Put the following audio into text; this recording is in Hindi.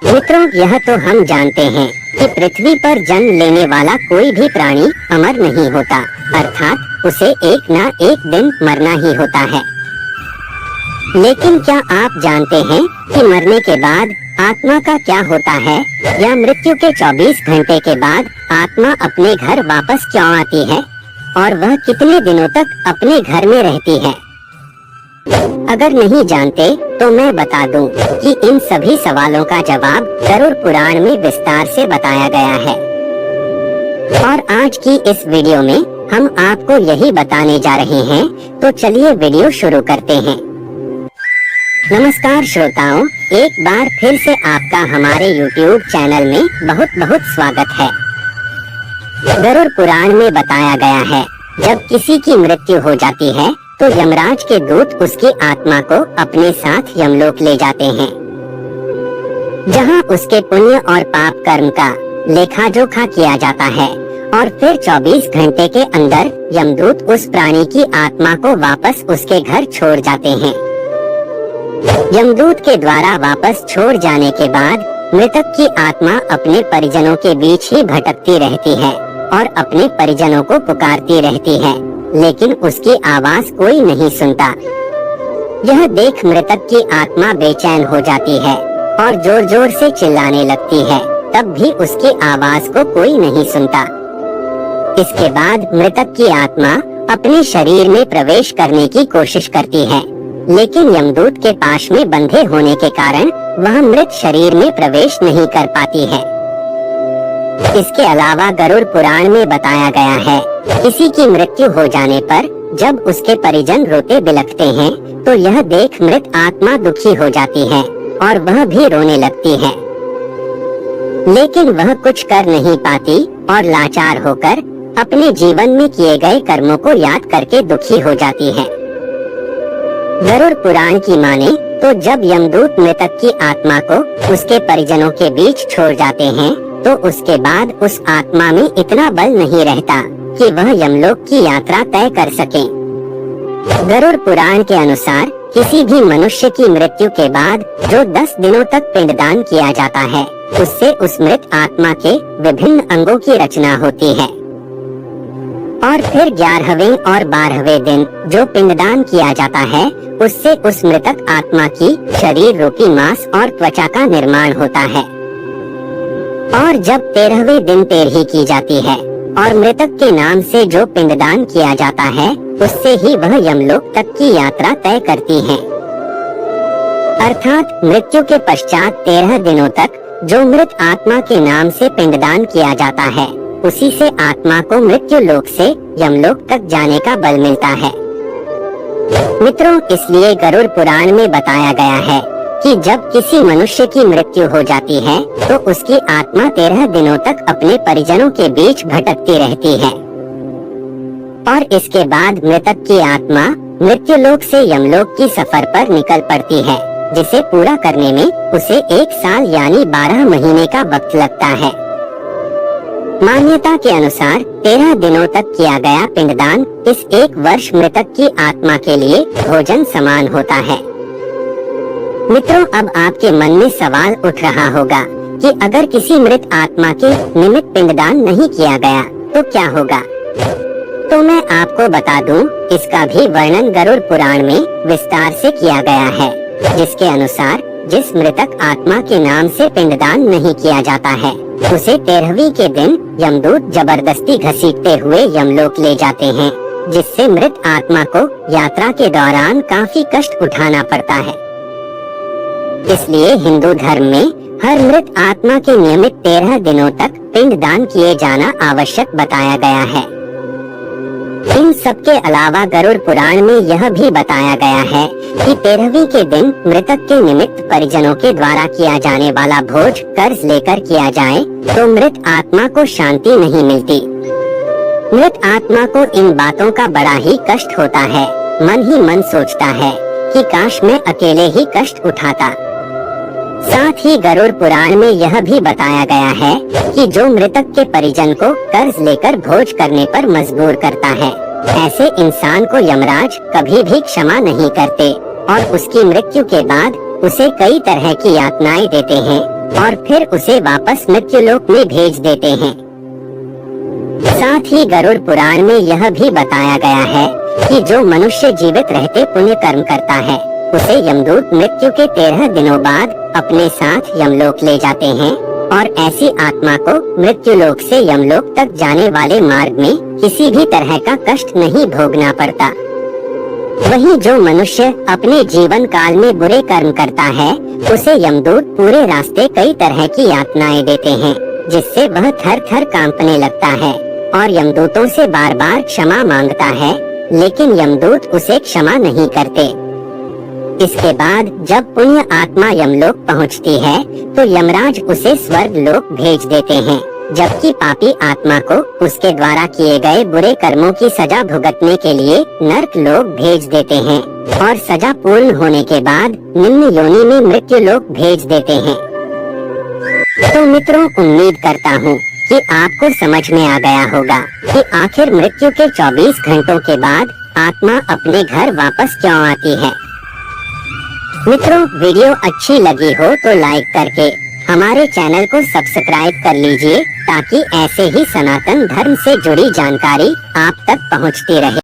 मित्रों, यह तो हम जानते हैं कि पृथ्वी पर जन्म लेने वाला कोई भी प्राणी अमर नहीं होता, अर्थात उसे एक ना एक दिन मरना ही होता है। लेकिन क्या आप जानते हैं कि मरने के बाद आत्मा का क्या होता है, या मृत्यु के 24 घंटे के बाद आत्मा अपने घर वापस क्यों आती है और वह कितने दिनों तक अपने घर में रहती है? अगर नहीं जानते तो मैं बता दूं कि इन सभी सवालों का जवाब गरुड़ पुराण में विस्तार से बताया गया है। और आज की इस वीडियो में हम आपको यही बताने जा रहे हैं, तो चलिए वीडियो शुरू करते हैं। नमस्कार श्रोताओं, एक बार फिर से आपका हमारे YouTube चैनल में बहुत बहुत स्वागत है। गरुड़ पुराण में बताया गया है, जब किसी की मृत्यु हो जाती है तो यमराज के दूत उसकी आत्मा को अपने साथ यमलोक ले जाते हैं, जहां उसके पुण्य और पाप कर्म का लेखा जोखा किया जाता है। और फिर 24 घंटे के अंदर यमदूत उस प्राणी की आत्मा को वापस उसके घर छोड़ जाते हैं। यमदूत के द्वारा वापस छोड़ जाने के बाद मृतक की आत्मा अपने परिजनों के बीच ही भटकती रहती है और अपने परिजनों को पुकारती रहती है, लेकिन उसकी आवाज कोई नहीं सुनता। यह देख मृतक की आत्मा बेचैन हो जाती है और जोर जोर से चिल्लाने लगती है, तब भी उसकी आवाज को कोई नहीं सुनता। इसके बाद मृतक की आत्मा अपने शरीर में प्रवेश करने की कोशिश करती है, लेकिन यमदूत के पाश में बंधे होने के कारण वह मृत शरीर में प्रवेश नहीं कर पाती है। इसके अलावा गरुड़ पुराण में बताया गया है, किसी की मृत्यु हो जाने पर जब उसके परिजन रोते बिलखते हैं तो यह देख मृत आत्मा दुखी हो जाती है और वह भी रोने लगती है, लेकिन वह कुछ कर नहीं पाती और लाचार होकर अपने जीवन में किए गए कर्मों को याद करके दुखी हो जाती है। गरुड़ पुराण की माने तो जब यमदूत मृतक की आत्मा को उसके परिजनों के बीच छोड़ जाते हैं तो उसके बाद उस आत्मा में इतना बल नहीं रहता कि वह यमलोक की यात्रा तय कर सके। गरुड़ पुराण के अनुसार किसी भी मनुष्य की मृत्यु के बाद जो 10 दिनों तक पिंडदान किया जाता है, उससे उस मृत आत्मा के विभिन्न अंगों की रचना होती है। और फिर 11वें और 12वें दिन जो पिंडदान किया जाता है, उससे उस मृतक आत्मा की शरीर रूपी मांस और त्वचा का निर्माण होता है। और जब 13वें दिन तेरही की जाती है और मृतक के नाम से जो पिंडदान किया जाता है, उससे ही वह यमलोक तक की यात्रा तय करती है। अर्थात मृत्यु के पश्चात 13 दिनों तक जो मृत आत्मा के नाम से पिंडदान किया जाता है, उसी से आत्मा को मृत्यु लोक से यमलोक तक जाने का बल मिलता है। मित्रों, इसलिए गरुड़ पुराण में बताया गया है कि जब किसी मनुष्य की मृत्यु हो जाती है तो उसकी आत्मा 13 दिनों तक अपने परिजनों के बीच भटकती रहती है और इसके बाद मृतक की आत्मा मृत्यु लोक से यमलोक की सफर पर निकल पड़ती है, जिसे पूरा करने में उसे 1 साल यानी 12 महीने का वक्त लगता है। मान्यता के अनुसार 13 दिनों तक किया गया पिंडदान इस 1 वर्ष मृतक की आत्मा के लिए भोजन समान होता है। मित्रों, अब आपके मन में सवाल उठ रहा होगा कि अगर किसी मृत आत्मा के निमित्त पिंडदान नहीं किया गया तो क्या होगा? तो मैं आपको बता दूं, इसका भी वर्णन गरुड़ पुराण में विस्तार से किया गया है, जिसके अनुसार जिस मृतक आत्मा के नाम से पिंडदान नहीं किया जाता है, उसे 13वीं के दिन यमदूत जबरदस्ती घसीटते हुए यमलोक ले जाते हैं, जिससे मृत आत्मा को यात्रा के दौरान काफी कष्ट उठाना पड़ता है। इसलिए हिंदू धर्म में हर मृत आत्मा के नियमित 13 दिनों तक पिंडदान किए जाना आवश्यक बताया गया है। इन सब के अलावा गरुड़ पुराण में यह भी बताया गया है कि 13वीं के दिन मृतक के निमित्त परिजनों के द्वारा किया जाने वाला भोज कर्ज लेकर किया जाए तो मृत आत्मा को शांति नहीं मिलती। मृत आत्मा को इन बातों का बड़ा ही कष्ट होता है, मन ही मन सोचता है कि काश मैं अकेले ही कष्ट उठाता। साथ ही गरुड़ पुराण में यह भी बताया गया है कि जो मृतक के परिजन को कर्ज लेकर भोज करने पर मजबूर करता है, ऐसे इंसान को यमराज कभी भी क्षमा नहीं करते और उसकी मृत्यु के बाद उसे कई तरह की यातनाएं देते हैं, और फिर उसे वापस मृत्युलोक में भेज देते हैं। साथ ही गरुड़ पुराण में यह भी बताया गया है कि जो मनुष्य जीवित रहते पुण्य कर्म करता है उसे यमदूत मृत्यु के 13 दिनों बाद अपने साथ यमलोक ले जाते हैं और ऐसी आत्मा को मृत्युलोक से यमलोक तक जाने वाले मार्ग में किसी भी तरह का कष्ट नहीं भोगना पड़ता। वहीं जो मनुष्य अपने जीवन काल में बुरे कर्म करता है उसे यमदूत पूरे रास्ते कई तरह की यातनाएं देते हैं, जिससे वह थर थर कांपने लगता है और यमदूतों से बार बार क्षमा मांगता है, लेकिन यमदूत उसे क्षमा नहीं करते। इसके बाद जब पुण्य आत्मा यमलोक पहुंचती है तो यमराज उसे स्वर्ग लोक भेज देते हैं, जबकि पापी आत्मा को उसके द्वारा किए गए बुरे कर्मों की सजा भुगतने के लिए नर्क लोक भेज देते हैं और सजा पूर्ण होने के बाद निम्न योनि में मृत्यु लोक भेज देते हैं। तो मित्रों, उम्मीद करता हूँ कि आपको समझ में आ गया होगा कि आखिर मृत्यु के 24 घंटों के बाद आत्मा अपने घर वापस क्यों आती है। मित्रों, वीडियो अच्छी लगी हो तो लाइक करके हमारे चैनल को सब्सक्राइब कर लीजिए ताकि ऐसे ही सनातन धर्म से जुड़ी जानकारी आप तक पहुंचती रहे।